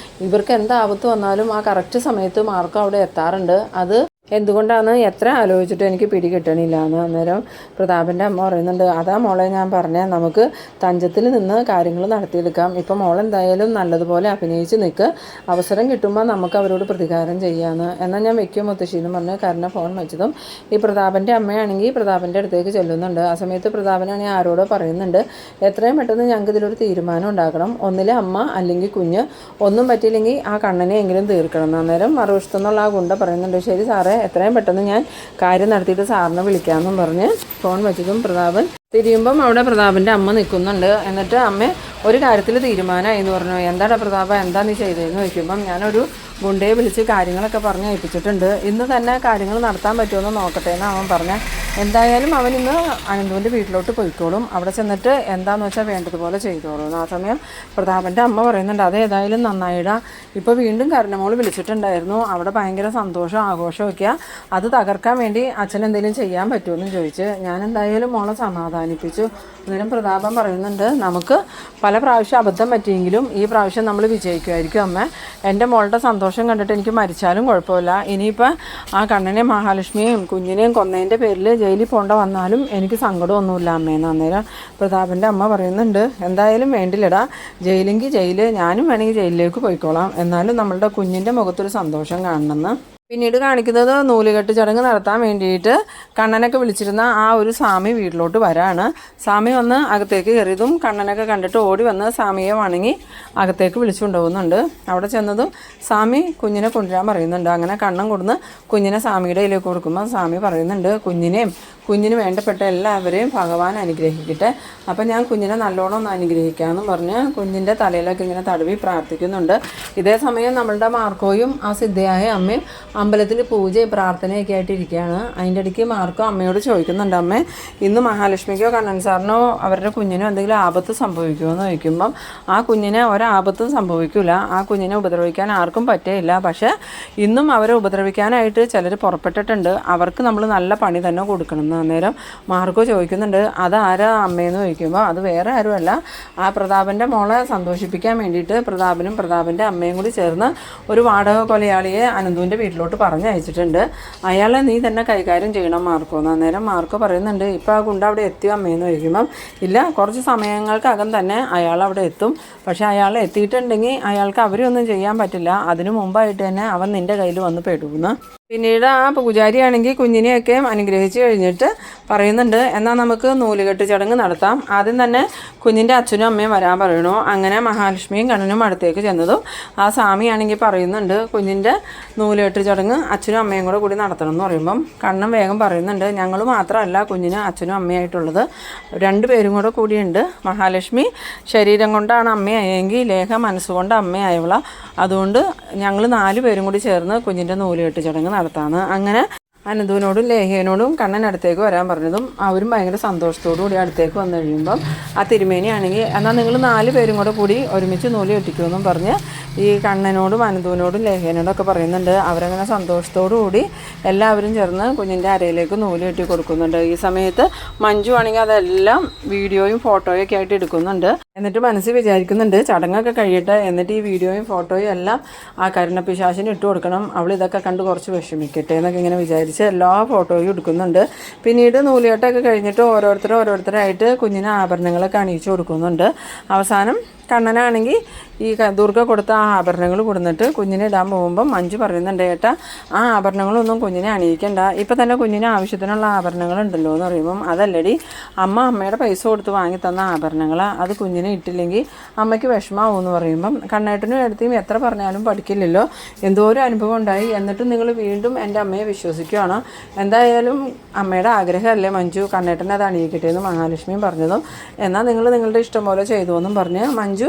ഇവർക്ക് എന്താപത്ത് വന്നാലും ആ കറക്റ്റ് സമയത്ത് മാർക്കോ അവിടെ എത്താറുണ്ട്, അത് എന്തുകൊണ്ടാണ് എത്ര ആലോചിച്ചിട്ട് എനിക്ക് പിടികിട്ടണില്ല എന്ന്. അന്നേരം പ്രതാപൻ്റെ അമ്മ പറയുന്നുണ്ട്, അതാ മോളെ ഞാൻ പറഞ്ഞേ, നമുക്ക് തഞ്ചത്തിൽ നിന്ന് കാര്യങ്ങൾ നടത്തിയെടുക്കാം, ഇപ്പം മോളെന്തായാലും നല്ലതുപോലെ അഭിനയിച്ച് നിൽക്ക്, അവസരം കിട്ടുമ്പോൾ നമുക്ക് അവരോട് പ്രതികാരം ചെയ്യാമെന്ന്. എന്നാൽ ഞാൻ വെക്കും മുത്തശ്ശി എന്ന് പറഞ്ഞ് കരുണ ഫോൺ വെച്ചതും ഈ പ്രതാപൻ്റെ അമ്മയാണെങ്കിൽ പ്രതാപൻ്റെ അടുത്തേക്ക് ചെല്ലുന്നുണ്ട്. ആ സമയത്ത് പ്രതാപനാണെങ്കിൽ ആരോടോ പറയുന്നുണ്ട്, എത്രയും പെട്ടെന്ന് ഞങ്ങൾക്ക് ഇതിലൊരു തീരുമാനം ഉണ്ടാക്കണം, ഒന്നിലെ അമ്മ അല്ലെങ്കിൽ കുഞ്ഞ്, ഒന്നും പറ്റിയില്ലെങ്കിൽ ആ കണ്ണനെ എങ്കിലും തീർക്കണം എന്ന്. അന്നേരം മറുവശത്തുനിന്നുള്ള ആ ഗുണ്ട പറയുന്നുണ്ട്, ശരി സാറേ, എത്രയും പെട്ടെന്ന് ഞാൻ കാര്യം നടത്തിയിട്ട് സാറിനെ വിളിക്കാമെന്നും പറഞ്ഞ് ഫോൺ വെച്ചതും പ്രതാപൻ തിരിയുമ്പം അവിടെ പ്രതാപൻ്റെ അമ്മ നിൽക്കുന്നുണ്ട്. എന്നിട്ട് അമ്മ ഒരു കാര്യത്തിൽ തീരുമാനമായി എന്ന് പറഞ്ഞു. എന്താടാ പ്രതാപ, എന്താ നീ ചെയ്തതെന്ന് ചോദിക്കുമ്പം ഞാനൊരു ഗുണ്ടയെ വിളിച്ച് കാര്യങ്ങളൊക്കെ പറഞ്ഞ് ഏൽപ്പിച്ചിട്ടുണ്ട്, ഇന്ന് തന്നെ കാര്യങ്ങൾ നടത്താൻ പറ്റുമെന്ന് നോക്കട്ടെ എന്ന് അവൻ പറഞ്ഞ. എന്തായാലും അവൻ ഇന്ന് അനന്തുവിൻ്റെ വീട്ടിലോട്ട് പോയിക്കോളും, അവിടെ ചെന്നിട്ട് എന്താണെന്ന് വെച്ചാൽ വേണ്ടതുപോലെ ചെയ്തോളും. ആ സമയം പ്രതാപൻ്റെ അമ്മ പറയുന്നുണ്ട്, അതേതായാലും നന്നായിടാ, ഇപ്പോൾ വീണ്ടും കരുണമോൾ വിളിച്ചിട്ടുണ്ടായിരുന്നു, അവിടെ ഭയങ്കര സന്തോഷം ആഘോഷമൊക്കെയാണ്, അത് തകർക്കാൻ വേണ്ടി അച്ഛൻ എന്തെങ്കിലും ചെയ്യാൻ പറ്റുമെന്ന് ചോദിച്ച്. ഞാൻ എന്തായാലും മോളെ സമാധാനിപ്പിച്ചു. അന്നേരം പ്രതാപൻ പറയുന്നുണ്ട്, നമുക്ക് പല പ്രാവശ്യം അബദ്ധം പറ്റിയെങ്കിലും ഈ പ്രാവശ്യം നമ്മൾ വിജയിക്കുമായിരിക്കും അമ്മ, എൻ്റെ മോളുടെ സന്തോഷം കണ്ടിട്ട് എനിക്ക് മരിച്ചാലും കുഴപ്പമില്ല, ഇനിയിപ്പോൾ ആ കണ്ണനെയും മഹാലക്ഷ്മിയെയും കുഞ്ഞിനെയും കൊന്നതിൻ്റെ പേരിൽ ജയിലിൽ പോകേണ്ട വന്നാലും എനിക്ക് സങ്കടമൊന്നുമില്ല അമ്മേന്ന്. അന്നേരം പ്രതാപൻ്റെ അമ്മ പറയുന്നുണ്ട്, എന്തായാലും വേണ്ടില്ലടാ, ജയിലെങ്കിൽ ജയിൽ, ഞാനും വേണമെങ്കിൽ ജയിലിലേക്ക് പോയിക്കോളാം, എന്നാലും നമ്മളുടെ കുഞ്ഞിൻ്റെ മുഖത്തൊരു സന്തോഷം കാണണമെന്ന്. പിന്നീട് കാണിക്കുന്നത് നൂലുകെട്ട് ചടങ്ങ് നടത്താൻ വേണ്ടിയിട്ട് കണ്ണനൊക്കെ വിളിച്ചിരുന്ന ആ ഒരു സ്വാമി വീട്ടിലോട്ട് വരാണ്. സ്വാമി വന്ന് അകത്തേക്ക് കയറിയതും കണ്ണനൊക്കെ കണ്ടിട്ട് ഓടി വന്ന് സ്വാമിയെ വണങ്ങി അകത്തേക്ക് വിളിച്ചു കൊണ്ടുപോകുന്നുണ്ട്. അവിടെ ചെന്നതും സ്വാമി കുഞ്ഞിനെ കൊണ്ടുവരാൻ പറയുന്നുണ്ട്. അങ്ങനെ കണ്ണൻ കൊടുന്ന് കുഞ്ഞിനെ സ്വാമിയുടെ കയ്യിലേക്ക് കൊടുക്കുമ്പോൾ സ്വാമി പറയുന്നുണ്ട്, കുഞ്ഞിന് വേണ്ടപ്പെട്ട എല്ലാവരെയും ഭഗവാൻ അനുഗ്രഹിക്കട്ടെ, അപ്പം ഞാൻ കുഞ്ഞിനെ നല്ലോണം ഒന്ന് അനുഗ്രഹിക്കാമെന്ന് പറഞ്ഞ് കുഞ്ഞിൻ്റെ തലയിലൊക്കെ ഇങ്ങനെ തടവി പ്രാർത്ഥിക്കുന്നുണ്ട്. ഇതേ സമയം നമ്മളുടെ മാർക്കോയും ആ സിദ്ധയായ അമ്മയും അമ്പലത്തിൽ പൂജയും പ്രാർത്ഥനയൊക്കെ ആയിട്ട് ഇരിക്കുകയാണ്. അതിൻ്റെ ഇടയ്ക്ക് മാർക്കോ അമ്മയോട് ചോദിക്കുന്നുണ്ട്, അമ്മേ ഇന്ന് മഹാലക്ഷ്മിക്കോ കണ്ണൻ സാറിനോ അവരുടെ കുഞ്ഞിനോ എന്തെങ്കിലും ആപത്ത് സംഭവിക്കുമോ എന്ന് ചോദിക്കുമ്പം ആ കുഞ്ഞിനെ ഒരാപത്തും സംഭവിക്കില്ല, ആ കുഞ്ഞിനെ ഉപദ്രവിക്കാൻ ആർക്കും പറ്റേയില്ല, പക്ഷേ ഇന്നും അവരെ ഉപദ്രവിക്കാനായിട്ട് ചിലർ പുറപ്പെട്ടിട്ടുണ്ട്, അവർക്ക് നമ്മൾ നല്ല പണി തന്നെ കൊടുക്കണം. അന്നേരം മാർക്കോ ചോദിക്കുന്നുണ്ട്, അതാരാ അമ്മയെന്ന് ചോദിക്കുമ്പോൾ അത് വേറെ ആരുമല്ല, ആ പ്രതാപൻ്റെ മോളെ സന്തോഷിപ്പിക്കാൻ വേണ്ടിയിട്ട് പ്രതാപൻ്റെ അമ്മയും കൂടി ചേർന്ന് ഒരു വാടക കൊലയാളിയെ അനന്തുവിൻ്റെ വീട്ടിലോട്ട് പറഞ്ഞയച്ചിട്ടുണ്ട്, അയാളെ നീ തന്നെ കൈകാര്യം ചെയ്യണം മാർക്കോ എന്ന്. അന്നേരം മാർക്കോ പറയുന്നുണ്ട്, ഇപ്പോൾ ആ ഗുണ്ട അവിടെ എത്തിയോ അമ്മയെന്ന് ചോദിക്കുമ്പം ഇല്ല, കുറച്ച് സമയങ്ങൾക്കകം തന്നെ അയാൾ അവിടെ എത്തും, പക്ഷേ അയാൾ എത്തിയിട്ടുണ്ടെങ്കിൽ അയാൾക്ക് അവരൊന്നും ചെയ്യാൻ പറ്റില്ല, അതിനു മുമ്പായിട്ട് തന്നെ അവൻ നിൻ്റെ കയ്യിൽ വന്ന് പെടുന്നു. പിന്നീട് ആ പൂജാരിയാണെങ്കിൽ കുഞ്ഞിനെയൊക്കെ അനുഗ്രഹിച്ച് കഴിഞ്ഞിട്ട് പറയുന്നുണ്ട്, എന്നാൽ നമുക്ക് നൂലുകെട്ട് ചടങ്ങ് നടത്താം, ആദ്യം തന്നെ കുഞ്ഞിൻ്റെ അച്ഛനും അമ്മയും വരാൻ പറയണു. അങ്ങനെ മഹാലക്ഷ്മിയും കണ്ണനും അടുത്തേക്ക് ചെന്നതും ആ സ്വാമിയാണെങ്കിൽ പറയുന്നുണ്ട്, കുഞ്ഞിൻ്റെ നൂലുകെട്ട് ചടങ്ങ് അച്ഛനും അമ്മയും കൂടി നടത്തണം എന്ന് പറയുമ്പം കണ്ണൻ വേഗം പറയുന്നുണ്ട്, ഞങ്ങൾ മാത്രമല്ല കുഞ്ഞിന് അച്ഛനും അമ്മയായിട്ടുള്ളത്, 2 പേരും കൂടിയുണ്ട്, മഹാലക്ഷ്മി ശരീരം കൊണ്ടാണ് അമ്മയായെങ്കിൽ ലേഖ മനസ്സുകൊണ്ട് അമ്മയായവള, അതുകൊണ്ട് ഞങ്ങൾ 4 പേരും കൂടി ചേർന്ന് കുഞ്ഞിൻ്റെ നൂലുകെട്ട് ചടങ്ങ് നടത്താമെന്ന്. അങ്ങനെ അനന്തുവിനോടും ലേഹ്യനോടും കണ്ണൻ അടുത്തേക്ക് വരാൻ പറഞ്ഞതും അവരും ഭയങ്കര സന്തോഷത്തോടു കൂടി അടുത്തേക്ക് വന്നു കഴിയുമ്പം ആ തിരുമേനിയാണെങ്കിൽ എന്നാൽ നിങ്ങൾ 4 പേരും കൂടി ഒരുമിച്ച് നൂല് കെട്ടിക്കുമെന്നും പറഞ്ഞ് ഈ കണ്ണനോടും അനന്തുവിനോടും ലേഹ്യനോടും ഒക്കെ പറയുന്നുണ്ട്. അവരങ്ങനെ സന്തോഷത്തോടു കൂടി എല്ലാവരും ചേർന്ന് കുഞ്ഞിൻ്റെ അരയിലേക്ക് നൂല് കെട്ടി കൊടുക്കുന്നുണ്ട്. ഈ സമയത്ത് മഞ്ജു ആണെങ്കിൽ അതെല്ലാം വീഡിയോയും ഫോട്ടോയും ഒക്കെ ആയിട്ട് എടുക്കുന്നുണ്ട്. എന്നിട്ട് മനസ്സിൽ വിചാരിക്കുന്നുണ്ട് ചടങ്ങൊക്കെ കഴിയട്ടെ, എന്നിട്ട് ഈ വീഡിയോയും ഫോട്ടോയും എല്ലാം ആ കരുണപ്പിശാചിന് ഇട്ട് കൊടുക്കണം, അവൾ ഇതൊക്കെ കണ്ട് കുറച്ച് വിഷമിക്കട്ടെ എന്നൊക്കെ ഇങ്ങനെ വിചാരിച്ച് എല്ലാ ഫോട്ടോയും എടുക്കുന്നുണ്ട്. പിന്നീട് നൂലുകെട്ടൊക്കെ കഴിഞ്ഞിട്ട് ഓരോരുത്തരായിട്ട് കുഞ്ഞിന് ആഭരണങ്ങളൊക്കെ അണിയിച്ചു കൊടുക്കുന്നുണ്ട്. അവസാനം കണ്ണനാണെങ്കിൽ ഈ ദുർഗ കൊടുത്ത ആ ആഭരണങ്ങൾ കൊടുത്തിട്ട് കുഞ്ഞിനെ ഇടാൻ പോകുമ്പം മഞ്ജു പറയുന്നുണ്ട്, ഏട്ടാ ആ ആഭരണങ്ങളൊന്നും കുഞ്ഞിനെ അണിയിക്കണ്ട, ഇപ്പം തന്നെ കുഞ്ഞിന് ആവശ്യത്തിനുള്ള ആഭരണങ്ങളുണ്ടല്ലോ എന്ന് പറയുമ്പം അതല്ലടി അമ്മയുടെ പൈസ കൊടുത്ത് വാങ്ങി തന്ന ആഭരണങ്ങളാണ്, അത് കുഞ്ഞിനെ ഇട്ടില്ലെങ്കിൽ അമ്മയ്ക്ക് വിഷമാവും എന്ന് പറയുമ്പം കണ്ണേട്ടനും എടുത്തിയും എത്ര പറഞ്ഞാലും പഠിക്കില്ലല്ലോ, എന്തോ ഒരു അനുഭവം ഉണ്ടായി, എന്നിട്ടും നിങ്ങൾ വീണ്ടും എൻ്റെ അമ്മയെ വിശ്വസിക്കുകയാണ്, എന്തായാലും അമ്മയുടെ ആഗ്രഹമല്ലേ മഞ്ജു കണ്ണേട്ടനെ അത് അണിയിക്കട്ടെ എന്ന് മഹാലക്ഷ്മിയും പറഞ്ഞതും എന്നാൽ നിങ്ങൾ നിങ്ങളുടെ ഇഷ്ടം പോലെ ചെയ്തു എന്നും പറഞ്ഞ് മഞ്ജു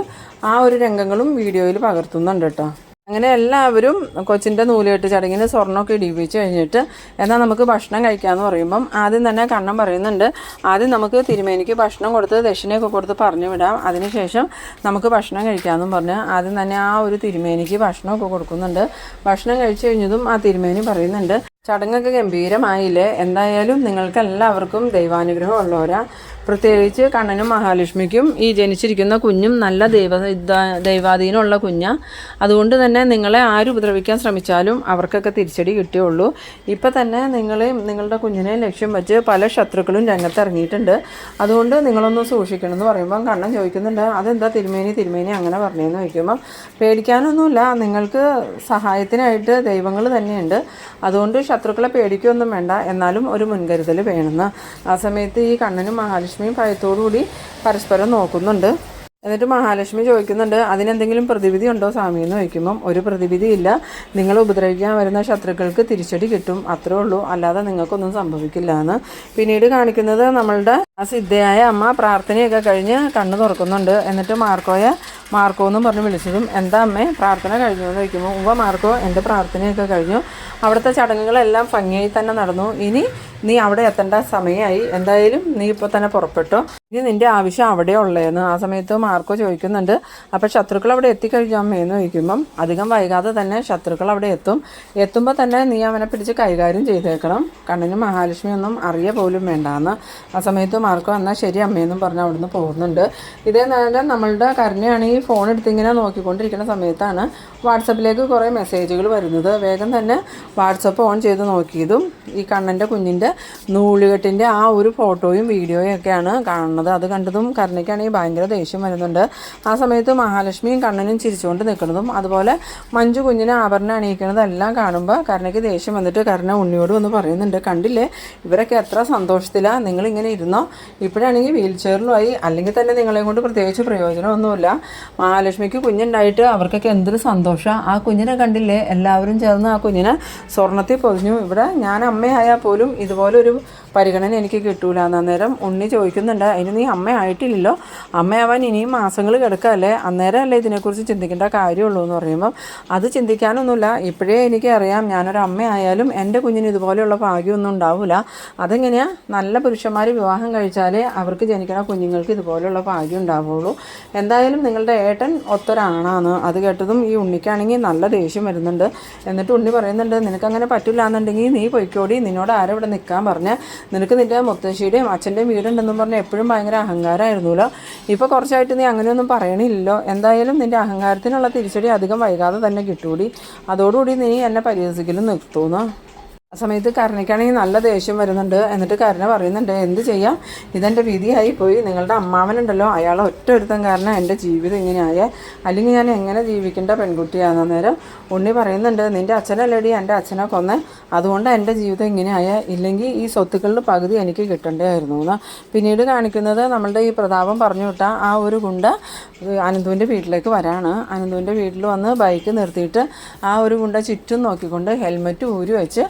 ആ ഒരു രംഗങ്ങളും വീഡിയോയിൽ പകർത്തുന്നുണ്ട് കേട്ടോ. അങ്ങനെ എല്ലാവരും കൊച്ചിൻ്റെ നൂലുകെട്ട് ചടങ്ങിന് സ്വർണ്ണമൊക്കെ ഇടിപ്പിച്ച് കഴിഞ്ഞിട്ട് എന്നാൽ നമുക്ക് ഭക്ഷണം കഴിക്കാമെന്ന് പറയുമ്പം ആദ്യം തന്നെ കണ്ണൻ പറയുന്നുണ്ട്, ആദ്യം നമുക്ക് തിരുമേനിക്ക് ഭക്ഷണം കൊടുത്ത് ദക്ഷിണയൊക്കെ കൊടുത്ത് പറഞ്ഞു വിടാം, അതിനുശേഷം നമുക്ക് ഭക്ഷണം കഴിക്കാമെന്നും പറഞ്ഞ് ആദ്യം തന്നെ ആ ഒരു തിരുമേനിക്ക് ഭക്ഷണമൊക്കെ കൊടുക്കുന്നുണ്ട്. ഭക്ഷണം കഴിച്ചു കഴിഞ്ഞതും ആ തിരുമേനി പറയുന്നുണ്ട്, ചടങ്ങൊക്കെ ഗംഭീരമായില്ലേ, എന്തായാലും നിങ്ങൾക്ക് എല്ലാവർക്കും ദൈവാനുഗ്രഹം ഉള്ളവരാ, പ്രത്യേകിച്ച് കണ്ണനും മഹാലക്ഷ്മിക്കും ഈ ജനിച്ചിരിക്കുന്ന കുഞ്ഞും നല്ല ദൈവാധീനമുള്ള കുഞ്ഞാണ്, അതുകൊണ്ട് തന്നെ നിങ്ങളെ ആര് ഉപദ്രവിക്കാൻ ശ്രമിച്ചാലും അവർക്കൊക്കെ തിരിച്ചടി കിട്ടുകയുള്ളൂ. ഇപ്പം തന്നെ നിങ്ങളുടെ കുഞ്ഞിനെ ലക്ഷ്യം വെച്ച് പല ശത്രുക്കളും രംഗത്ത് ഇറങ്ങിയിട്ടുണ്ട്, അതുകൊണ്ട് നിങ്ങളൊന്ന് സൂക്ഷിക്കണം എന്ന് പറയുമ്പം കണ്ണൻ ചോദിക്കുന്നുണ്ട്, അതെന്താ തിരുമേനി അങ്ങനെ പറഞ്ഞതെന്ന് ചോദിക്കുമ്പം പേടിക്കാനൊന്നുമില്ല, നിങ്ങൾക്ക് സഹായത്തിനായിട്ട് ദൈവങ്ങൾ തന്നെയുണ്ട്, അതുകൊണ്ട് ശത്രുക്കളെ പേടിക്കുകയൊന്നും വേണ്ട, എന്നാലും ഒരു മുൻകരുതൽ വേണമെന്ന്. ആ സമയത്ത് ഈ കണ്ണനും മഹാലക്ഷ്മിയും ഭയത്തോടുകൂടി പരസ്പരം നോക്കുന്നുണ്ട്. എന്നിട്ട് മഹാലക്ഷ്മി ചോദിക്കുന്നുണ്ട്, അതിനെന്തെങ്കിലും പ്രതിവിധി ഉണ്ടോ സ്വാമി എന്ന് ചോദിക്കുമ്പം ഒരു പ്രതിവിധിയില്ല, നിങ്ങൾ ഉപദ്രവിക്കാൻ വരുന്ന ശത്രുക്കൾക്ക് തിരിച്ചടി കിട്ടും, അത്രേ ഉള്ളൂ, അല്ലാതെ നിങ്ങൾക്കൊന്നും സംഭവിക്കില്ല എന്ന്. പിന്നീട് കാണിക്കുന്നത് നമ്മളുടെ ആ സിദ്ധയായ അമ്മ പ്രാർത്ഥനയൊക്കെ കഴിഞ്ഞ് കണ്ണ് തുറക്കുന്നുണ്ട്. എന്നിട്ട് മാർക്കോ എന്നും പറഞ്ഞ് വിളിച്ചതും എന്താ അമ്മേ പ്രാർത്ഥന കഴിഞ്ഞു എന്ന് ചോദിക്കുമ്പോൾ ഉവ്വ മാർക്കോ, എൻ്റെ പ്രാർത്ഥനയൊക്കെ കഴിഞ്ഞു, അവിടുത്തെ ചടങ്ങുകളെല്ലാം ഭംഗിയായി തന്നെ നടന്നു, ഇനി നീ അവിടെ എത്തേണ്ട സമയമായി, എന്തായാലും നീ ഇപ്പോൾ തന്നെ പുറപ്പെട്ടോ, ഇനി നിൻ്റെ ആവശ്യം അവിടെ ഉള്ളതെന്ന്. ആ സമയത്ത് മാർക്കോ ചോദിക്കുന്നുണ്ട്, അപ്പോൾ ശത്രുക്കൾ അവിടെ എത്തിക്കഴിഞ്ഞു അമ്മയെന്ന് ചോദിക്കുമ്പം അധികം വൈകാതെ തന്നെ ശത്രുക്കൾ അവിടെ എത്തുമ്പോൾ തന്നെ നീ അവനെ പിടിച്ച് കൈകാര്യം ചെയ്തേക്കണം, കണ്ണനും മഹാലക്ഷ്മിയൊന്നും അറിയ പോലും വേണ്ടാന്ന്. ആ സമയത്ത് മാർക്കോ എന്നാൽ ശരി അമ്മയെന്നും പറഞ്ഞ് അവിടുന്ന് പോകുന്നുണ്ട്. ഇതേ നേരം നമ്മളുടെ കരുണയാണെങ്കിൽ ഫോൺ എടുത്തിങ്ങനെ നോക്കിക്കൊണ്ടിരിക്കുന്ന സമയത്താണ് വാട്സപ്പിലേക്ക് കുറേ മെസ്സേജുകൾ വരുന്നത്. വേഗം തന്നെ വാട്സപ്പ് ഓൺ ചെയ്ത് നോക്കിയതും ഈ കണ്ണൻ്റെ കുഞ്ഞിൻ്റെ നൂലുകെട്ടിൻ്റെ ആ ഒരു ഫോട്ടോയും വീഡിയോയും ഒക്കെയാണ് കാണുന്നത്. അത് കണ്ടതും കരുണയ്ക്കാണെങ്കിൽ ഭയങ്കര ദേഷ്യം വരുന്നുണ്ട്. ആ സമയത്ത് മഹാലക്ഷ്മിയും കണ്ണനും ചിരിച്ചുകൊണ്ട് നിൽക്കുന്നതും അതുപോലെ മഞ്ജു കുഞ്ഞിനെ ആഭരണം അണിയിക്കുന്നതെല്ലാം കാണുമ്പോൾ കരുണയ്ക്ക് ദേഷ്യം വന്നിട്ട് കരുണ ഉണ്ണിയോട് ഒന്ന് പറയുന്നുണ്ട്, കണ്ടില്ലേ ഇവരൊക്കെ എത്ര സന്തോഷത്തിലാണ്, നിങ്ങളിങ്ങനെ ഇരുന്നോ, ഇപ്പോഴാണെങ്കിൽ വീൽ ചെയറിലുമായി, അല്ലെങ്കിൽ തന്നെ നിങ്ങളെ കൊണ്ട് പ്രത്യേകിച്ച് പ്രയോജനമൊന്നുമില്ല, മഹാലക്ഷ്മിക്ക് കുഞ്ഞുണ്ടായിട്ട് അവർക്കൊക്കെ എന്തൊരു സന്തോഷം, ആ കുഞ്ഞിനെ കണ്ടില്ലേ, എല്ലാവരും ചേർന്ന് ആ കുഞ്ഞിനെ സ്വർണ്ണത്തിൽ പൊതിഞ്ഞു, ഇവിടെ ഞാൻ അമ്മയായാൽ പോലും ഇതുപോലൊരു പരിഗണന എനിക്ക് കിട്ടൂല. അന്നേരം ഉണ്ണി ചോദിക്കുന്നുണ്ട്, അതിന് നീ അമ്മയായിട്ടില്ലല്ലോ, അമ്മയാവാൻ ഇനിയും മാസങ്ങൾ കിടക്കല്ലേ, അന്നേരമല്ലേ ഇതിനെക്കുറിച്ച് ചിന്തിക്കേണ്ട കാര്യമുള്ളൂ എന്ന് പറയുമ്പം അത് ചിന്തിക്കാനൊന്നുമില്ല, ഇപ്പോഴേ എനിക്കറിയാം ഞാനൊരു അമ്മയായാലും എൻ്റെ കുഞ്ഞിന് ഇതുപോലെയുള്ള ഭാഗ്യമൊന്നും ഉണ്ടാവില്ല, അതെങ്ങനെയാണ് നല്ല പുരുഷന്മാർ വിവാഹം കഴിച്ചാലേ അവർക്ക് ജനിക്കണ കുഞ്ഞുങ്ങൾക്ക് ഇതുപോലെയുള്ള ഭാഗ്യം ഉണ്ടാവുള്ളൂ, എന്തായാലും നിങ്ങളുടെ ഏട്ടൻ ഒത്തൊരാണാന്ന്. അത് കേട്ടതും ഈ ഉണ്ണിക്കാണെങ്കിൽ നല്ല ദേഷ്യം വരുന്നുണ്ട്. എന്നിട്ട് ഉണ്ണി പറയുന്നുണ്ട്, നിനക്കങ്ങനെ പറ്റില്ല എന്നുണ്ടെങ്കിൽ നീ പൊയ്ക്കോടി, നിന്നോട് ആരും ഇവിടെ നിൽക്കാൻ പറഞ്ഞ്, നിനക്ക് നിൻ്റെ മുത്തശ്ശിയുടെയും അച്ഛൻ്റെയും വീടുണ്ടെന്നും പറഞ്ഞ് എപ്പോഴും ഭയങ്കര അഹങ്കാരമായിരുന്നല്ലോ, ഇപ്പോൾ കുറച്ചായിട്ട് നീ അങ്ങനെയൊന്നും പറയണില്ലല്ലോ, എന്തായാലും നിൻ്റെ അഹങ്കാരത്തിനുള്ള തിരിച്ചടി അധികം വൈകാതെ തന്നെ കിട്ടൂടി, അതോടുകൂടി നീ എന്നെ പരിഹസിക്കലും നിർത്തുന്നു. ആ സമയത്ത് കരുണയ്ക്കാണെങ്കിൽ നല്ല ദേഷ്യം വരുന്നുണ്ട്. എന്നിട്ട് കരുണ പറയുന്നുണ്ട്, എന്ത് ചെയ്യാം, ഇതെൻ്റെ വിധിയായി പോയി, നിങ്ങളുടെ അമ്മാവനുണ്ടല്ലോ അയാൾ ഒറ്റ ഒരുത്തം കാരണം എൻ്റെ ജീവിതം ഇങ്ങനെയായേ, അല്ലെങ്കിൽ ഞാൻ എങ്ങനെ ജീവിക്കേണ്ട പെൺകുട്ടിയാണെന്ന നേരം ഉണ്ണി പറയുന്നുണ്ട്, നിൻ്റെ അച്ഛനല്ലേടി എൻ്റെ അച്ഛനെ കൊന്നേ, അതുകൊണ്ട് എൻ്റെ ജീവിതം ഇങ്ങനെയായ, ഇല്ലെങ്കിൽ ഈ സ്വത്തുക്കളുടെ പകുതി എനിക്ക് കിട്ടേണ്ടതായിരുന്നു എന്ന്. പിന്നീട് കാണിക്കുന്നത് നമ്മളുടെ ഈ പ്രതാപം പറഞ്ഞു വിട്ട ആ ഒരു ഗുണ്ട അനന്തുവിൻ്റെ വീട്ടിലേക്ക് വരാണ്. അനന്തുവിൻ്റെ വീട്ടിൽ വന്ന് ബൈക്ക് നിർത്തിയിട്ട് ആ ഒരു ഗുണ്ട ചുറ്റും നോക്കിക്കൊണ്ട് ഹെൽമെറ്റ് ഊരി വെച്ച്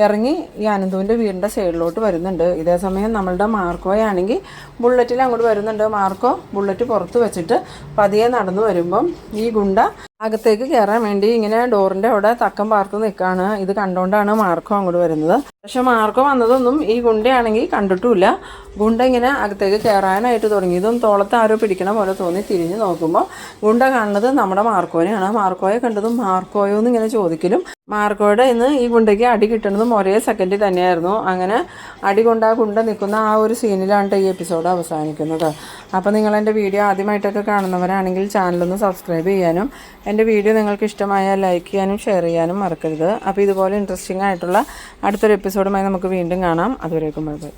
ഇറങ്ങി ഈ അനന്തുവിൻ്റെ വീടിൻ്റെ സൈഡിലോട്ട് വരുന്നുണ്ട്. ഇതേ സമയം നമ്മളുടെ മാർക്കോയാണെങ്കിൽ ബുള്ളറ്റിൽ അങ്ങോട്ട് വരുന്നുണ്ട്. മാർക്കോ ബുള്ളറ്റ് പുറത്ത് വെച്ചിട്ട് പതിയെ നടന്നു വരുമ്പം ഈ ഗുണ്ട അകത്തേക്ക് കയറാൻ വേണ്ടി ഇങ്ങനെ ഡോറിൻ്റെ അവിടെ തക്കം പാർത്ത് നിൽക്കുകയാണ്. ഇത് കണ്ടുകൊണ്ടാണ് മാർക്കോ അങ്ങോട്ട് വരുന്നത്. പക്ഷെ മാർക്കോ വന്നതൊന്നും ഈ ഗുണ്ടയാണെങ്കിൽ കണ്ടിട്ടുമില്ല. ഗുണ്ട ഇങ്ങനെ അകത്തേക്ക് കയറാനായിട്ട് തുടങ്ങിയതും തോളത്ത് ആരോ പിടിക്കണ പോലെ തോന്നി തിരിഞ്ഞ് നോക്കുമ്പോൾ ഗുണ്ട കാണുന്നത് നമ്മുടെ മാർക്കോനെയാണ്. മാർക്കോയെ കണ്ടതും മാർക്കോയോ എന്ന് ഇങ്ങനെ ചോദിക്കലും മാർക്കോയുടെ ഇന്ന് ഈ ഗുണ്ടയ്ക്ക് അടി കിട്ടുന്നതും ഒരേ സെക്കൻഡിൽ തന്നെയായിരുന്നു. അങ്ങനെ അടി കൊണ്ട് ആ ഗുണ്ട നിൽക്കുന്ന ആ ഒരു സീനിലാണ് ഈ എപ്പിസോഡ് അവസാനിക്കുന്നത്. അപ്പോൾ നിങ്ങളെൻ്റെ വീഡിയോ ആദ്യമായിട്ടൊക്കെ കാണുന്നവരാണെങ്കിൽ ചാനലൊന്ന് സബ്സ്ക്രൈബ് ചെയ്യാനും എൻ്റെ വീഡിയോ നിങ്ങൾക്ക് ഇഷ്ടമായാൽ ലൈക്ക് ചെയ്യാനും ഷെയർ ചെയ്യാനും മറക്കരുത്. അപ്പോൾ ഇതുപോലെ ഇൻട്രസ്റ്റിംഗ് ആയിട്ടുള്ള അടുത്തൊരു എപ്പിസോഡുമായി നമുക്ക് വീണ്ടും കാണാം. അതുവരേക്കും ബൈ ബൈ.